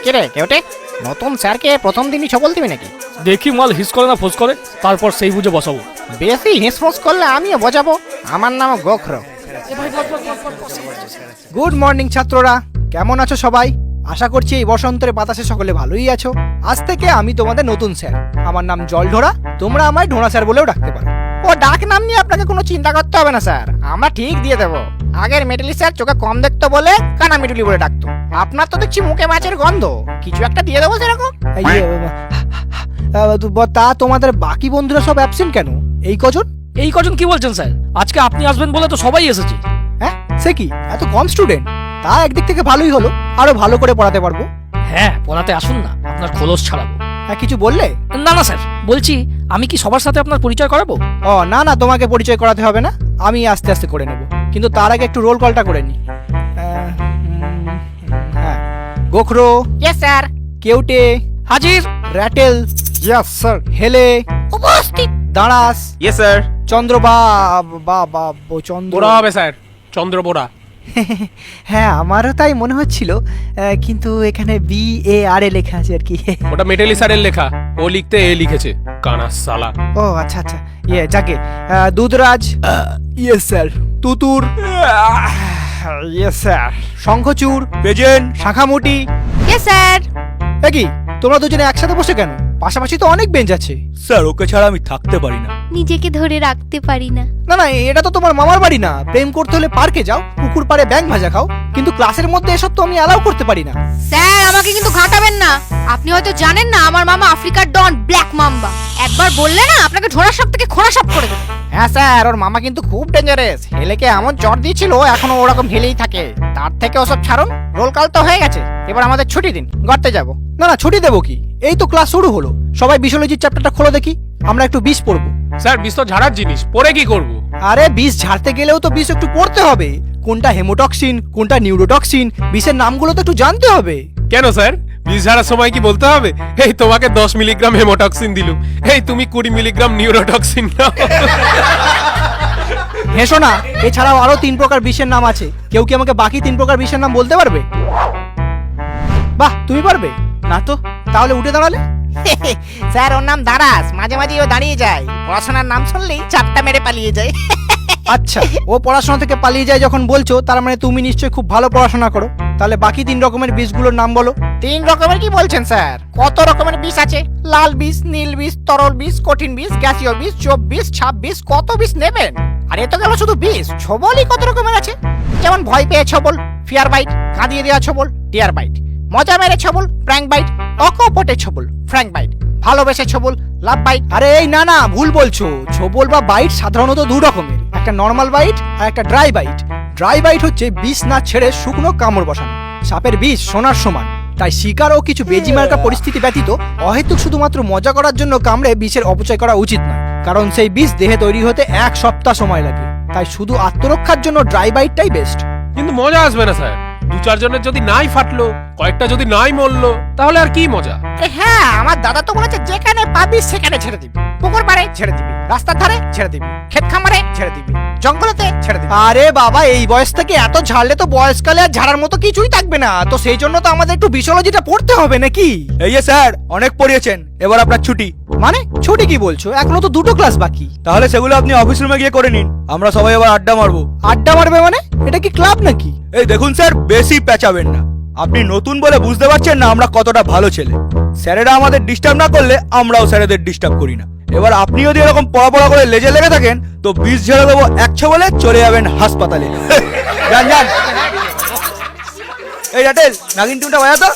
কিরে কেউটে, নতুন স্যারকে প্রথম দিনই ছবল দিবি নাকি? দেখি মাল হিস করে না ফোস করে, তারপর সেই বুঝে বসাবো। বেশি হিসফোস করলে আমিও বোঝাবো। আমার নাম গোখর। গুড মর্নিং ছাত্ররা, কেমন আছো সবাই? আশা করছি এই বসন্তের বাতাসে সকলে ভালোই আছো। আজ থেকে আমি তোমাদের নতুন স্যার। আমার নাম জলঢোড়া, তোমরা আমায় ঢোড়া স্যার বলেও ডাকতে পারো। ও ডাক নাম নিয়ে আপনাকে কোনো চিন্তা করতে হবে না স্যার, আমরা ঠিক দিয়ে দেবো। আগের মেটালি স্যার চোখে কম দেখতো বলে কানা মেটুলি বলে ডাকতো। আপনার তো দেখছি মুখে মাছের গন্ধ, কিছু একটা দিয়ে দেবো সেরকম। তা তোমাদের বাকি বন্ধুরা সব অ্যাবসেন্ট কেন? এই কজন কি বলছেন স্যার? আজকে আপনি আসবেন বলে তো সবাই এসেছে। হ্যাঁ, সে কি এত কম স্টুডেন্ট? তা একদিক থেকে ভালোই হলো, আরো ভালো করে পড়াতে পারবো। হ্যাঁ, পড়াতে আসুন না, আপনার খোলস ছাড়াবো। হ্যাঁ, কিছু বললে? না না স্যার, বলছি আমি কি সবার সাথে আপনার পরিচয় করাবো? ও না না, তোমাকে পরিচয় করাতে হবে না, আমি আস্তে আস্তে করে নেব। কিন্তু তার আগে একটু রোল কলটা করে নি। হ্যাঁ, গোখরো ইয়েস স্যার। কেউটে হাজির। Rattle yes sir. হেলে উপস্থিত। দাঁড়াস ইয়েস স্যার। চন্দ্র চন্দ্র বোরা হবে স্যার, চন্দ্র বোরা। হ্যাঁ, আমারও তাই মনে হচ্ছিল, কিন্তু এখানে BARA লেখা আছে আর কি। ওটা মেটালি স্যারের লেখা, ও লিখতে এ লিখেছে, কানা সালা। ও আচ্ছা আচ্ছা, যাকে দুধরাজ ইয়েস স্যার। তুতুর ইয়েস স্যার। শঙ্খচূড় পেজেন শাখামুটি ইয়েস স্যার। কি তোমরা দুজনে একসাথে বসে কেন? পাশাপাশি তো অনেক বেঞ্চ আছে। স্যার, ওকে ছাড়া আমি থাকতে পারি না। নিজেকে ধরে রাখতে পারি না। না না, এটা তো তোমার মামার বাড়ি না। প্রেম করতে হলে পার্কে যাও, পুকুর পাড়ে ব্যাঙ ভাজা খাও, কিন্তু ক্লাসের মধ্যে এসব তো আমি অ্যালাউ করতে পারি না। স্যার, আমাকে কিন্তু ঘাটাবেন না। আপনি হয়তো জানেন না আমার মামা আফ্রিকার ডন ব্ল্যাক মাম্বা। একবার বললে না আপনাকে ঝোড়া সাপ থেকে খোঁড়া সাপ করে দেবে। হ্যাঁ স্যার, ওর মামা কিন্তু খুব ডেঞ্জারাস। হেলেকে এমন চট দিয়েছিল, এখনো ওরকম ঢেলেই থাকে। তার থেকে ওসব ছাড়ুন, রোল কল তো হয়ে গেছে, এবার আমাদের ছুটি দিন, গড়তে যাবো। না না, ছুটি দেবো কি? এই তো ক্লাস শুরু হলো। সবাই বিশোলজির চ্যাপ্টারটা খোলো দেখি, আমরা একটু বিষ পড়বো। স্যার, বিষ তো ঝাড়ার জিনিস, পরে কি করব? আরে বিষ ঝাড়তে গেলেও তো বিষ একটু পড়তে হবে। কোনটা হেমোটক্সিন, কোনটা নিউরোটক্সিন, বিষের নামগুলো তো একটু জানতে হবে। কেন স্যার, বিষ ঝাড়ার সময় কি বলতে হবে, এই তোমাকে 10 মিলিগ্রাম হেমোটক্সিন দিলুম, এই তুমি 20 মিলিগ্রাম নিউরোটক্সিন নাও? হেসো না, এছাড়াও আরো 3 প্রকার বিষের নাম আছে। কেউ কি আমাকে বাকি 3 প্রকার বিষের নাম বলতে পারবে? বাহ, তুমি পারবে না তো? তাহলে উঠে দাঁড়ালে। স্যার, ওর নাম দারাস, মাঝে মাঝে ও দাঁড়িয়ে যায়। পড়াশোনার নাম শুনলেই চাপটা মেরে পালিয়ে যায়। আচ্ছা, ও পড়াশোনা থেকে পালিয়ে যায় যখন বলছো, তার মানে তুমি নিশ্চয়ই খুব ভালো পড়াশোনা করো। তাহলে বাকি 3 রকমের বিষগুলোর নাম বলো। 3 রকমের কি বলছেন স্যার? কত রকমের বিষ আছে? লাল বিষ, নীল বিষ, তরল বিষ, কঠিন বিষ, গ্যাসীয় বিষ, চোপ বিষ, ছাপ বিষ, কত বিষ নেবেন? আর এ তো গেল শুধু বিষ। ছবলই কত রকমের আছে, যেমন ভয় পেয়ে ছবল, ফিয়ার বাইট, কাঁদিয়ে দেওয়া ছবল, ডিয়ার বাইট, মজা মেরে ছবল, প্র্যাঙ্ক বাইট, অকপটে ছবল, ফ্র্যাঙ্ক বাইট, ভালোবেসে ছবল, লাভ বাইট। আরে এই না না, ভুল বলছো। ছবল বা বাইট সাধারণত 2 রকমের, একটা নর্মাল বাইট আর একটা ড্রাই বাইট। ড্রাই বাইট হচ্ছে বিষ না ছেড়ে শুকনো কামড় বসানো। সাপের বিষ সোনার সমান, তাই শিকার ও কিছু বেজিমার্কা পরিস্থিতি ব্যতীত অহেতুক শুধুমাত্র মজা করার জন্য কামড়ে বিষের অপচয় করা উচিত নয়, কারণ সেই বিষ দেহে তৈরি হতে 1 সপ্তাহ সময় লাগে। তাই শুধু আত্মরক্ষার জন্য ড্রাই বাইটটাই বেস্ট। কিন্তু মজা আসবে না স্যার, 2-4 জনের যদি নাই ফাটলো, কয়েকটা যদি নাই মরলো, তাহলে আর কি মজা? হ্যাঁ, আমার দাদা তো বলেছে যেখানে পাবি সেখানে ছেড়ে দিবি। পুকুর পাড়ে ছেড়ে দিবি, রাস্তার ধারে ছেড়ে দিবি, ক্ষেত খামারে ছেড়ে দিবি, জঙ্গলেতে ছেড়ে দিবি। আরে বাবা, এই বয়স থেকে এত ঝাড়লে তো বয়সকালে আর ঝাড়ার মতো কিছুই থাকবে না। তো সেই জন্য তো আমাদের একটু বিশোলজিটা পড়তে হবে নাকি? এই যে স্যার, অনেক পড়িয়েছেন, এবার আপনার ছুটি। মানে ছুটি কি বলছো? এখনো তো 2টো ক্লাস বাকি। তাহলে সেগুলো আপনি অফিস রুমে গিয়ে করে নিন, আমরা সবাই এবার আড্ডা মারবো। আড্ডা মারবে মানে? এটা কি ক্লাব নাকি? এই দেখুন স্যার, বেশি পেঁচাবেন না। আপনি নতুন বলে বুঝতে পারছেন না আমরা কতটা ভালো ছেলে। স্যারেরা আমাদের ডিস্টার্ব না করলে আমরাও স্যারেদের ডিস্টার্ব করি না। এবার আপনি যদি এরকম পড়া করে লেজে লেগে থাকেন, তো বিষ ঝেড়ে দেবো 1 বলে চলে যাবেন হাসপাতালে। যান যান। এই রাটেল, নাগিন টুনটা বাজা তো।